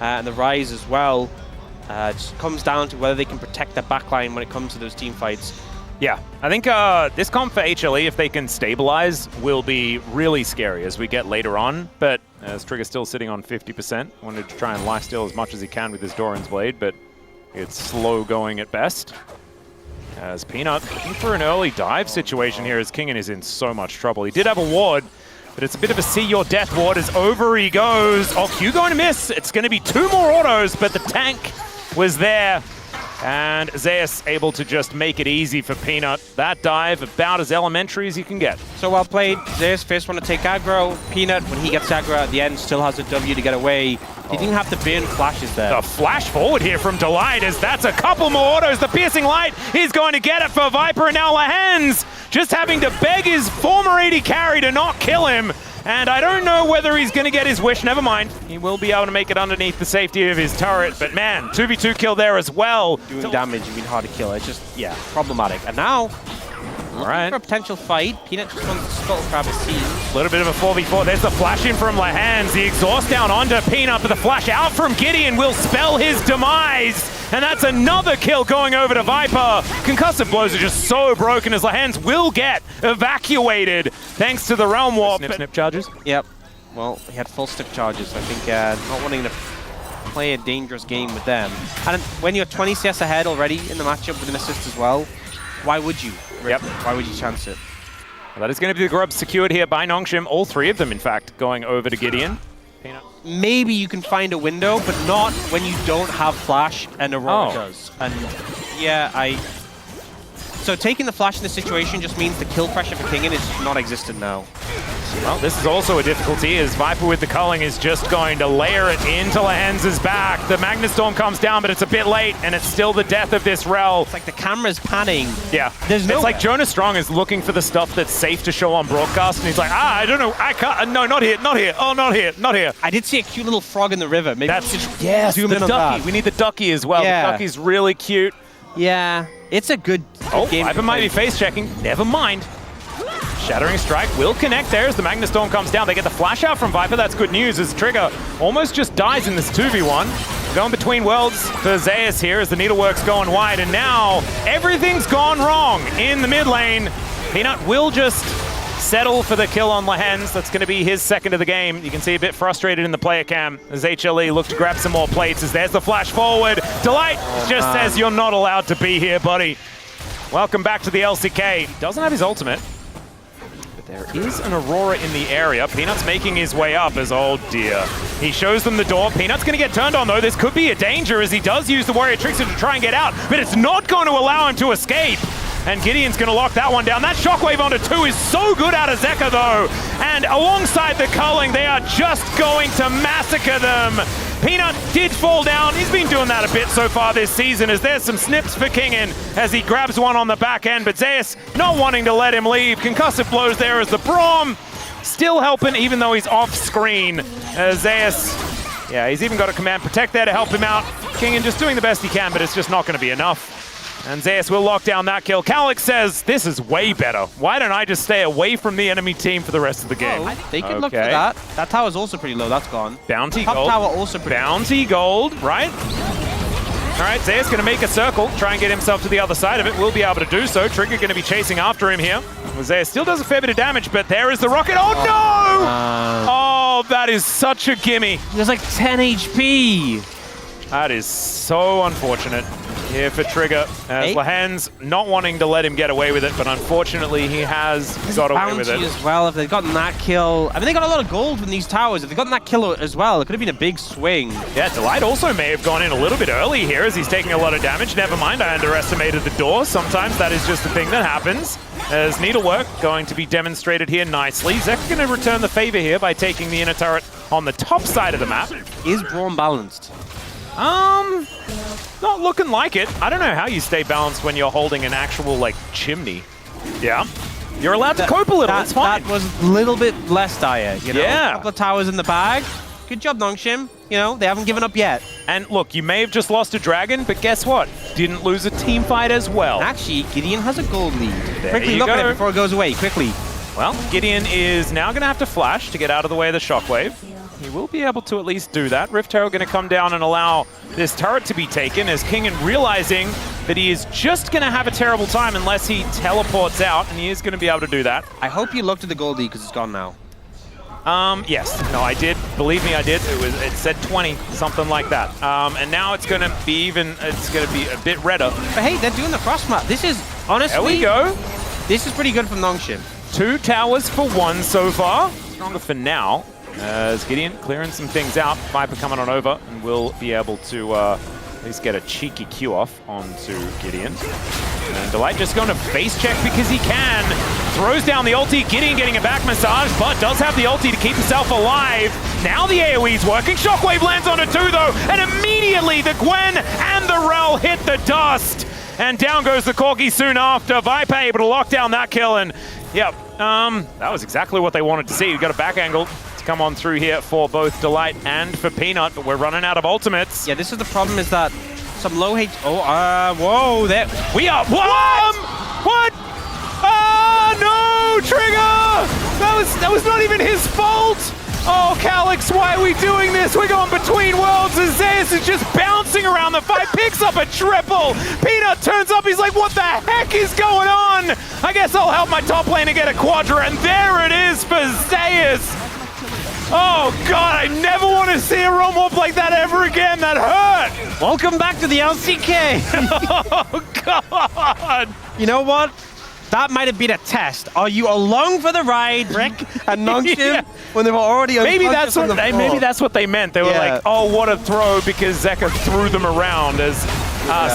and the Rise as well. Just comes down to whether they can protect their backline when it comes to those team fights. Yeah, I think this comp for HLE, if they can stabilize, will be really scary as we get later on. But as Trigger still sitting on 50%, wanted to try and lifesteal as much as he can with his Doran's Blade, but it's slow going at best. As Peanut looking for an early dive situation here as Kingen is in so much trouble. He did have a ward, but it's a bit of a see your death ward as over he goes. Oh, Q going to miss. It's going to be 2 more autos, but the tank was there. And Zeus able to just make it easy for Peanut. That dive about as elementary as you can get. So well played. Zeus first want to take aggro. Peanut, when he gets aggro at the end, still has a W to get away. He didn't have to burn flashes there. The flash forward here from Delight as that's a couple more autos. The piercing light is going to get it for Viper, and now Lahens just having to beg his former AD carry to not kill him. And I don't know whether he's going to get his wish. Never mind. He will be able to make it underneath the safety of his turret. But man, 2v2 kill there as well. Doing damage and being hard to kill. It's just, yeah, problematic. And now, looking for a potential fight. Peanut just wants to scuttle crab, it seems. A little bit of a 4v4. There's the flash in from Lahens. The exhaust down onto Peanut, but the flash out from Gideon will spell his demise. And that's another kill going over to Viper. Concussive blows are just so broken as Lahens will get evacuated thanks to the Realm Warp. Snip charges? Yep. Well, he had full stick charges. I think not wanting to play a dangerous game with them. And when you're 20 CS ahead already in the matchup with an assist as well, why would you? Yep. Why would you chance it? Well, that is going to be the grub secured here by Nongshim. All 3 of them, in fact, going over to Gideon. Peanut. Maybe you can find a window, but not when you don't have flash and Aurora does. And yeah, so taking the flash in this situation just means the kill pressure for Kingen is non-existent now. Well, this is also a difficulty as Viper with the culling is just going to layer it into Lahens' back. The Magnus Storm comes down, but it's a bit late, and it's still the death of this Rel. It's like the camera's panning. Yeah. There's no. It's like Jonas Strong is looking for the stuff that's safe to show on broadcast, and he's like, I don't know, I can't, no, not here, not here, oh, not here, not here. I did see a cute little frog in the river. Maybe that's yes, zoom the in on ducky. that. We need the ducky as well. Yeah. The ducky's really cute. Yeah, it's a good game. Viper might be face checking. Never mind. Shattering Strike will connect there as the Magnus Storm comes down. They get the flash out from Viper. That's good news as Trigger almost just dies in this 2v1. Going between worlds for Zeus here as the needlework's going wide. And now everything's gone wrong in the mid lane. Peanut will just settle for the kill on Lahens. That's going to be his second of the game. You can see a bit frustrated in the player cam as HLE look to grab some more plates as there's the flash forward. Delight just says you're not allowed to be here, buddy. Welcome back to the LCK. He doesn't have his ultimate. There is an Aurora in the area. Peanut's making his way up as, oh dear. He shows them the door. Peanut's going to get turned on though. This could be a danger as he does use the Warrior Trickster to try and get out, but it's not going to allow him to escape. And Gideon's going to lock that one down. That shockwave onto 2 is so good out of Zeka though. And alongside the culling, they are just going to massacre them. Peanut did fall down. He's been doing that a bit so far this season as there's some snips for Kingen as he grabs one on the back end, but Zeus not wanting to let him leave. Concussive blows there as the Braum still helping even though he's off screen. Zeus, yeah, he's even got a command protect there to help him out. Kingen just doing the best he can, but it's just not going to be enough. And Zeus will lock down that kill. Calix says, this is way better. Why don't I just stay away from the enemy team for the rest of the game? Oh, they could look for that. That tower's also pretty low. That's gone. Bounty Top gold. tower also pretty Bounty gold, right? All right, Zeus going to make a circle, try and get himself to the other side of it. Will be able to do so. Trigger going to be chasing after him here. Zeus still does a fair bit of damage, but there is the rocket. Oh, no! Oh, that is such a gimme. There's like 10 HP. That is so unfortunate here for Trigger. As Lahens not wanting to let him get away with it, but unfortunately he has got away with it. As well, if they'd gotten that kill. I mean, they got a lot of gold from these towers. If they'd gotten that kill as well, it could have been a big swing. Yeah, Delight also may have gone in a little bit early here as he's taking a lot of damage. Never mind, I underestimated the door. Sometimes that is just the thing that happens. As needlework going to be demonstrated here nicely. Zek going to return the favor here by taking the inner turret on the top side of the map. Is Braum balanced? Not looking like it. I don't know how you stay balanced when you're holding an actual, like, chimney. Yeah. You're allowed to cope a little, it's fine. That was a little bit less dire, you know? Yeah. A couple of towers in the bag. Good job, Nongshim. You know, they haven't given up yet. And look, you may have just lost a dragon, but guess what? Didn't lose a team fight as well. Actually, Gideon has a gold lead. There Quickly look at it before it goes away, quickly. Well, Gideon is now going to have to flash to get out of the way of the shockwave. he will be able to at least do that. Rift Herald going to come down and allow this turret to be taken as Kingen realizing that he is just going to have a terrible time unless he teleports out, and he is going to be able to do that. I hope you looked at the gold D because it's gone now. Yes. No, I did. Believe me, I did. It said 20, something like that. And now it's going to be it's going to be a bit redder. But hey, they're doing the cross map. This is, honestly... There we go. This is pretty good from Nongshim. 2 towers for 1 so far. Stronger for now. As Gideon clearing some things out. Viper coming on over, and we'll be able to at least get a cheeky Q off onto Gideon. And Delight just going to face check because he can. Throws down the ulti. Gideon getting a back massage, but does have the ulti to keep himself alive. Now the AoE's working. Shockwave lands on it too, though, and immediately the Gwen and the Rel hit the dust. And down goes the Corki soon after. Viper able to lock down that kill, and yep, that was exactly what they wanted to see. We got a back angle to come on through here for both Delight and for Peanut, but we're running out of ultimates. Yeah, this is the problem, is that some low H... whoa, there... We are... What? No, Trigger! That was not even his fault! Oh, Calyx, why are we doing this? We're going between worlds, and Zeus is just bouncing around the fight, picks up a triple. Peanut turns up, he's like, what the heck is going on? I guess I'll help my top lane to get a quadra, and there it is for Zeus. Oh, God, I never want to see a roam up like that ever again. That hurt. Welcome back to the LCK. Oh, God. You know what? That might have been a test. Are you along for the ride, Rick and Nongshim, Yeah. when they were already maybe that's what they meant. They were like, oh, what a throw, because Zeka threw them around. As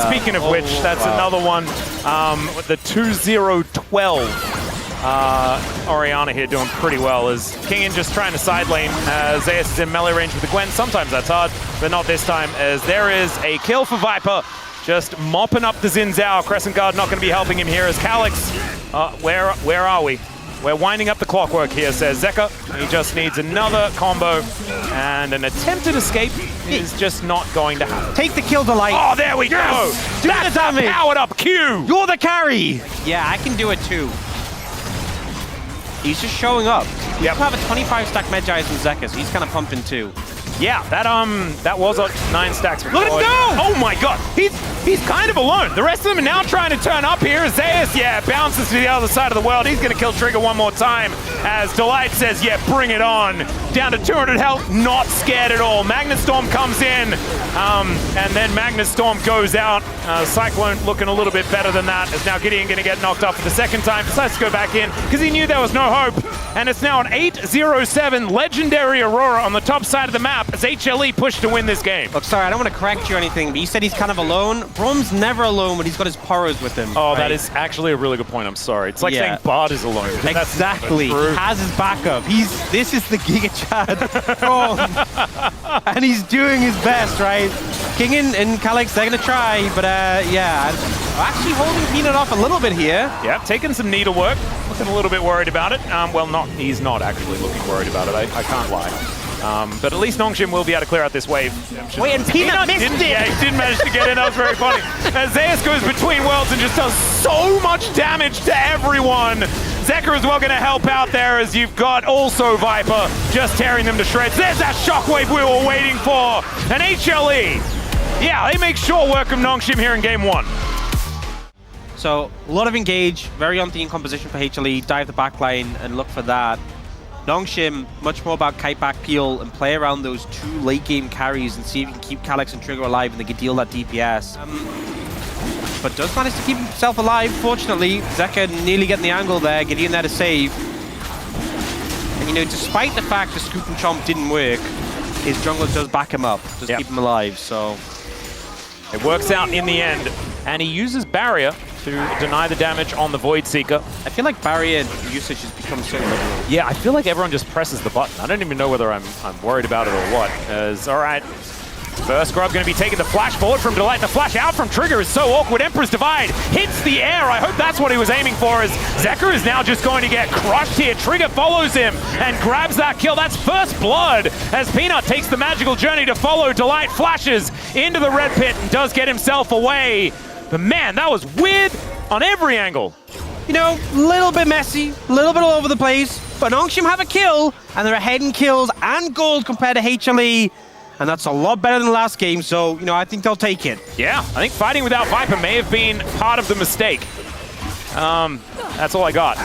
speaking of which, that's another one. With the 2-0-12. Orianna here doing pretty well as Kingen just trying to side lane. Zeus is in melee range with the Gwen. Sometimes that's hard, but not this time, as there is a kill for Viper. Just mopping up the Xin Zhao. Crescent Guard not going to be helping him here as Calyx. Where are we? We're winding up the clockwork here, says Zeka. He just needs another combo, and an attempted escape is just not going to happen. Take the kill, Delight. Oh, there we go. Do That's the damage. a powered up Q. You're the carry. Yeah, I can do it too. He's just showing up. We have a 25 stack Medjay from Zeka, so he's kind of pumping too. Yeah, that was on 9 stacks. Look at him go! Oh my God, he's kind of alone. The rest of them are now trying to turn up here. Zeus, yeah, bounces to the other side of the world. He's going to kill Trigger one more time as Delight says, yeah, bring it on. Down to 200 health, not scared at all. Magnus Storm comes in, and then Magnus Storm goes out. Cyclone looking a little bit better than that, as now Gideon going to get knocked off for the second time. Decides to go back in because he knew there was no hope. And it's now an 8-0-7 legendary Aurora on the top side of the map as HLE pushed to win this game. Look, sorry, I don't want to correct you or anything, but you said he's kind of alone. Brom's never alone when he's got his Poros with him. Oh, right? That is actually a really good point. I'm sorry. It's like saying Bard is alone. Exactly. He has his backup. This is the Giga Chad Brom. And he's doing his best, right? Kingen and Calyx, they're going to try, but yeah. Actually holding Peanut off a little bit here. Yeah, taking some needlework. Looking a little bit worried about it. Well, he's not actually looking worried about it. I can't lie. But at least Nongshim will be able to clear out this wave. Wait, and Peanut missed it! Yeah, he didn't manage to get in. That was very funny. As Zeus goes between worlds and just does so much damage to everyone. Zeka as well going to help out there, as you've got also Viper just tearing them to shreds. There's that shockwave we were waiting for. And HLE, yeah, they make short work of Nongshim here in game 1. So, a lot of engage, very on theme composition for HLE, dive the backline and look for that. Nongshim, much more about kite back peel and play around those 2 late game carries and see if you can keep Calyx and Trigger alive and they can deal that DPS. But does manage to keep himself alive, fortunately. Zeka nearly getting the angle there, Gideon there to save. And you know, despite the fact the Scoop and Chomp didn't work, his jungler does back him up, does keep him alive, so... It works out in the end, and he uses Barrier to deny the damage on the Void Seeker. I feel like barrier usage has become so liberal. Yeah, I feel like everyone just presses the button. I don't even know whether I'm worried about it or what. All right, first grub going to be taking the flash forward from Delight. The flash out from Trigger is so awkward. Emperor's Divide hits the air. I hope that's what he was aiming for, as Zeka is now just going to get crushed here. Trigger follows him and grabs that kill. That's first blood as Peanut takes the magical journey to follow. Delight flashes into the red pit and does get himself away. But man, that was weird on every angle. You know, a little bit messy, a little bit all over the place. But Nongshim have a kill, and they're ahead in kills and gold compared to HLE. And that's a lot better than last game, so, you know, I think they'll take it. Yeah, I think fighting without Viper may have been part of the mistake. That's all I got.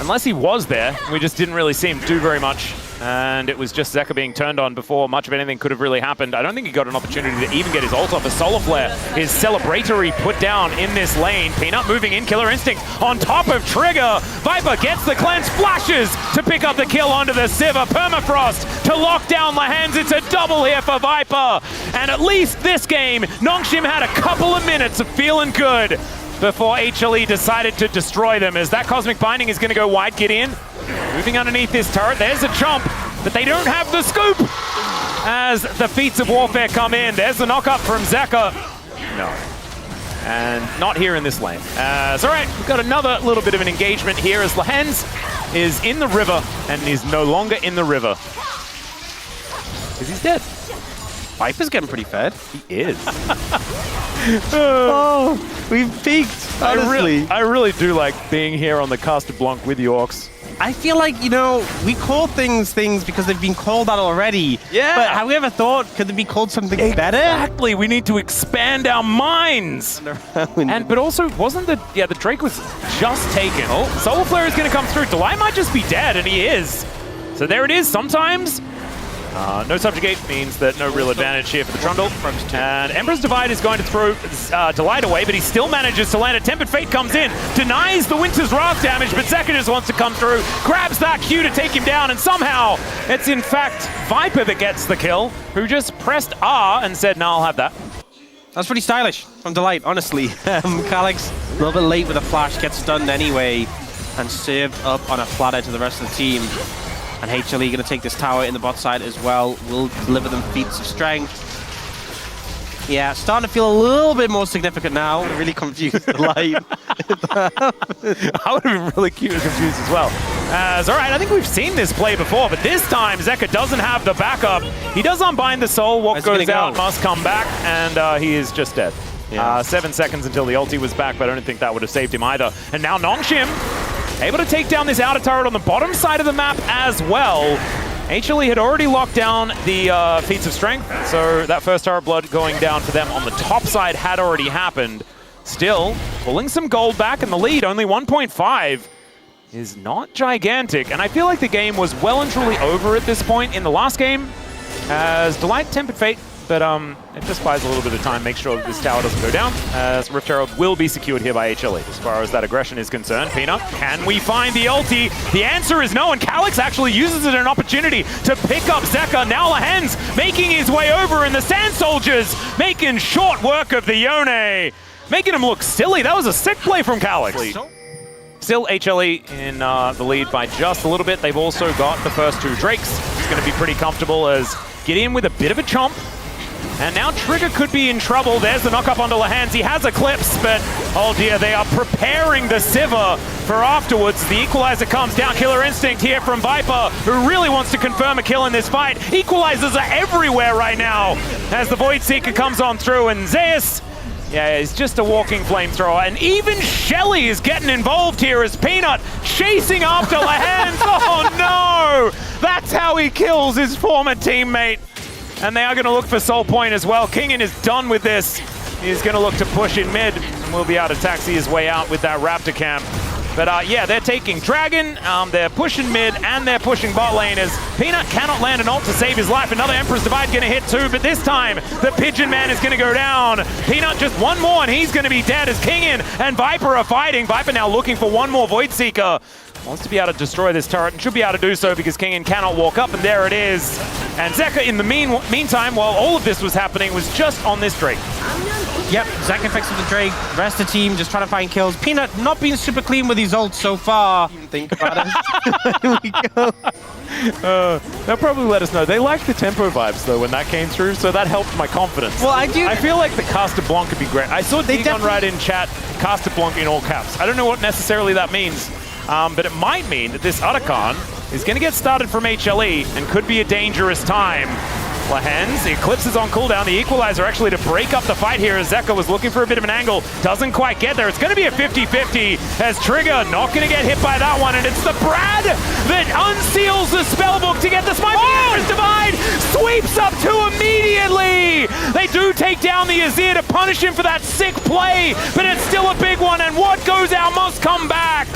Unless he was there, we just didn't really see him do very much. And it was just Zeka being turned on before much of anything could have really happened. I don't think he got an opportunity to even get his ult off. A Solar Flare is celebratory put down in this lane. Peanut moving in, Killer Instinct on top of Trigger. Viper gets the cleanse, flashes to pick up the kill onto the Sivir. Permafrost to lock down Lahens. It's a double here for Viper. And at least this game, Nongshim had a couple of minutes of feeling good before HLE decided to destroy them, as that Cosmic Binding is going to go wide. Get in. Moving underneath this turret, there's a jump, but they don't have the scoop as the feats of warfare come in. There's the knock-up from Zeka. No. And not here in this lane. It's all right, we've got another little bit of an engagement here as Lahens is in the river and is no longer in the river. Because he's dead. Viper's getting pretty fed. He is. Oh, we've peaked, honestly. I really do like being here on the Caster Blanc with the Orcs. I feel like, you know, we call things because they've been called out already. Yeah. But have we ever thought, could they be called something better? Exactly. We need to expand our minds. But also, wasn't the Drake was just taken. Oh, Solar Flare is going to come through. Delay might just be dead, and he is. So there it is. Sometimes no subjugate means that no real advantage here for the Trundle. And Emperor's Divide is going to throw Delight away, but he still manages to land it. Tempered Fate comes in, denies the Winter's Wrath damage, but Zeka just wants to come through, grabs that Q to take him down, and somehow it's in fact Viper that gets the kill, who just pressed R and said, no, I'll have that. That's pretty stylish from Delight, honestly. Calyx, a little bit late with a flash, gets stunned anyway, and served up on a flatter to the rest of the team. And HLE going to take this tower in the bot side as well. Will deliver them feats of strength. Yeah, starting to feel a little bit more significant now. Really confused the light. I would have been really cute and confused as well. It's all right, I think we've seen this play before, but this time Zeka doesn't have the backup. He does unbind the soul. What goes out must come back, and he is just dead. Yeah. 7 seconds until the ulti was back, but I don't think that would have saved him either. And now Nongshim able to take down this outer turret on the bottom side of the map as well. HLE had already locked down the feats of strength, so that first turret blood going down for them on the top side had already happened. Still, pulling some gold back in the lead, only 1.5 is not gigantic, and I feel like the game was well and truly over at this point in the last game, as Delight Tempered Fate, but it just buys a little bit of time, make sure that this tower doesn't go down, as Rift Herald will be secured here by HLE. As far as that aggression is concerned, Peanut, can we find the ulti? The answer is no, and Calyx actually uses it as an opportunity to pick up Zeka. Now Lahens making his way over, and the Sand Soldiers making short work of the Yone, making him look silly. That was a sick play from Calyx. Still HLE in the lead by just a little bit. They've also got the first two Drakes. It's going to be pretty comfortable as get in with a bit of a chomp. And now Trigger could be in trouble. There's the knock-up onto Lahens. He has Eclipse, but oh dear, they are preparing the Sivir for afterwards. The Equalizer comes down. Killer Instinct here from Viper, who really wants to confirm a kill in this fight. Equalizers are everywhere right now as the Void Seeker comes on through, and Zeus, yeah, he's just a walking flamethrower. And even Shelly is getting involved here as Peanut chasing after Lahens. Oh no! That's how he kills his former teammate. And they are going to look for Soul Point as well. Kingin is done with this. He's going to look to push in mid, and will be able to taxi his way out with that Raptor camp. But yeah, they're taking Dragon, they're pushing mid, and they're pushing bot lane as Peanut cannot land an ult to save his life. Another Emperor's Divide going to hit too, but this time the Pigeon Man is going to go down. Peanut just one more, and he's going to be dead as Kingin and Viper are fighting. Viper now looking for one more Void Seeker. Wants to be able to destroy this turret and should be able to do so because Kingin cannot walk up, and there it is. And Zeka in the meantime, while all of this was happening, was just on this Drake. Yep, Zeka fixing the Drake, the rest of the team just trying to find kills. Peanut not being super clean with his ults so far. Even think about it. Here we go. They'll probably let us know. They liked the tempo vibes though when that came through, so that helped my confidence. Well, I feel like the Caster Blanc could be great. I saw Digon write in chat, Caster Blanc in all caps. I don't know what necessarily that means. But it might mean that this Otacon is going to get started from HLE and could be a dangerous time Lehens, the Eclipse is on cooldown. The Equalizer actually to break up the fight here as Zeka was looking for a bit of an angle. Doesn't quite get there. It's going to be a 50-50 as Trigger not going to get hit by that one. And it's the Brad that unseals the spellbook to get the smite. Oh! Divide sweeps up 2 immediately. They do take down the Azir to punish him for that sick play, but it's still a big one. And what goes out must come back.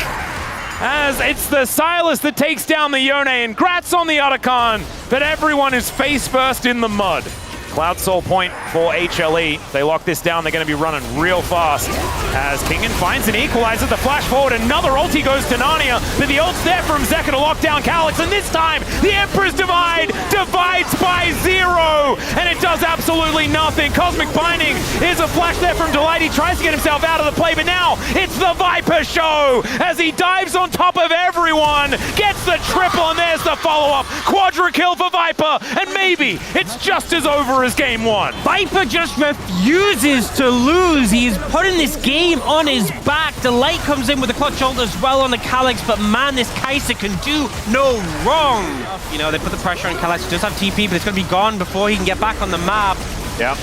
As it's the Silas that takes down the Yone, and grats on the Otacon, but everyone is face first in the mud. Cloud Soul point for HLE. They lock this down, they're going to be running real fast. As Kingen finds an equalizer, the flash forward, another ulti goes to Narnia, but the ult's there from Zeka to lock down Calyx, and this time, the Emperor's Divide divides by 0, and it does absolutely nothing. Cosmic Binding is a flash there from Delight. He tries to get himself out of the play, but now it's the Viper show as he dives on top of everyone, gets the triple, and there's the follow-up. Quadra kill for Viper, and maybe it's just as over as game 1. Viper just refuses to lose. He's putting this game on his back. Delight comes in with a clutch ult as well on the Calyx, but man, this Kai'Sa can do no wrong. You know, they put the pressure on Calyx. He does have TP, but it's going to be gone before he can get back on the map. Yeah.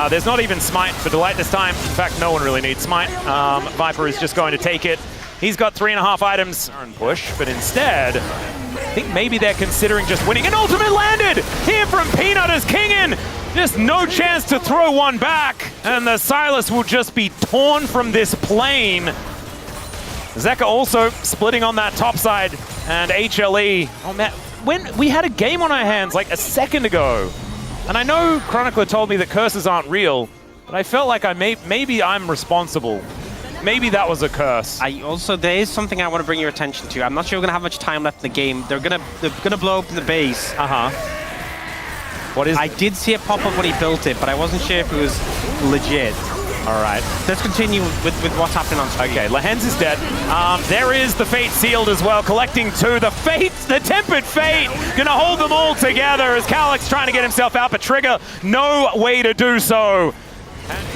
There's not even Smite for Delight this time. In fact, no one really needs Smite. Viper is just going to take it. He's got 3.5 items and push, but instead, I think maybe they're considering just winning. An ultimate landed here from Peanut as Kingen. Just no chance to throw one back, and the Silas will just be torn from this plane. Zeka also splitting on that top side, and HLE. Oh man, when we had a game on our hands like a second ago, and I know Chronicler told me that curses aren't real, but I felt like maybe I'm responsible. Maybe that was a curse. There is something I want to bring your attention to. I'm not sure we're gonna have much time left in the game. They're gonna blow open the base. What is? I did see it pop up when he built it, but I wasn't sure if it was legit. All right. Let's continue with what's happening on screen. Okay, Lehens is dead. There is the Fate sealed as well, collecting 2. The Fate, the Tempered Fate, gonna hold them all together as Calyx trying to get himself out, but Trigger, no way to do so.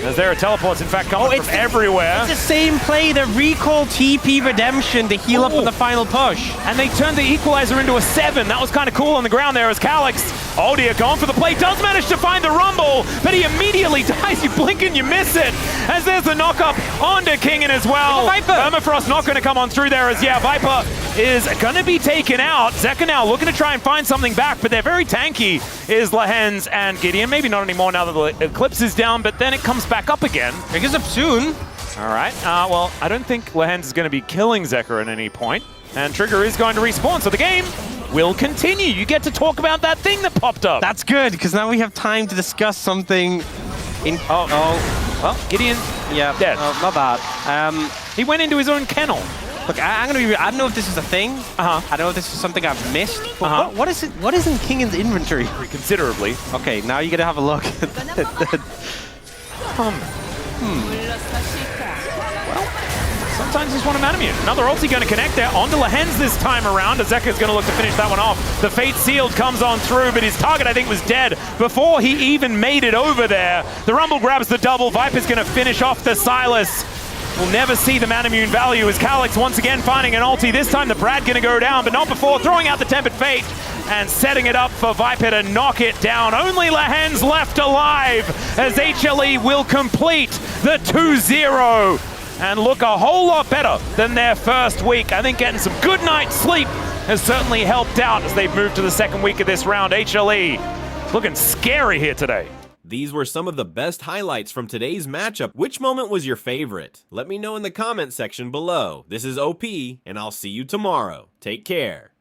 As there are teleports, in fact, coming from everywhere. It's the same play, the recall TP redemption to heal up on the final push. And they turned the Equalizer into a 7. That was kind of cool on the ground there as Calyx. Aldia going for the play, does manage to find the Rumble, but he immediately dies. You blink and you miss it. As there's the knock-up onto Kingen as well. Permafrost not going to come on through there as, yeah, Viper is going to be taken out. Zeka now looking to try and find something back, but they're very tanky, is Lehens and Gideon. Maybe not anymore now that the Eclipse is down, but then it comes back up again. It goes up soon. All right. Well, I don't think Lehens is going to be killing Zeka at any point, and Trigger is going to respawn, so the game will continue. You get to talk about that thing that popped up. That's good, because now we have time to discuss something in... Well, Gideon, yeah, dead. Not bad. He went into his own kennel. Look, I'm gonna be. I don't know if this is a thing. I don't know if this is something I've missed. What is it? What is in Kingen's inventory? Considerably. Okay, now you gotta have a look. Well, sometimes he's one of Manamune. Another ulti going to connect there onto Lehens this time around. Azeka's going to look to finish that one off. The Fate Sealed comes on through, but his target, I think, was dead before he even made it over there. The Rumble grabs the double. Viper's going to finish off the Silas. We'll never see the Manamune value as Calyx once again finding an ulti. This time the Brad going to go down, but not before throwing out the Tempered Fate and setting it up for Viper to knock it down. Only Lehens left alive as HLE will complete the 2-0 and look a whole lot better than their first week. I think getting some good night's sleep has certainly helped out as they've moved to the second week of this round. HLE looking scary here today. These were some of the best highlights from today's matchup. Which moment was your favorite? Let me know in the comment section below. This is OP, and I'll see you tomorrow. Take care.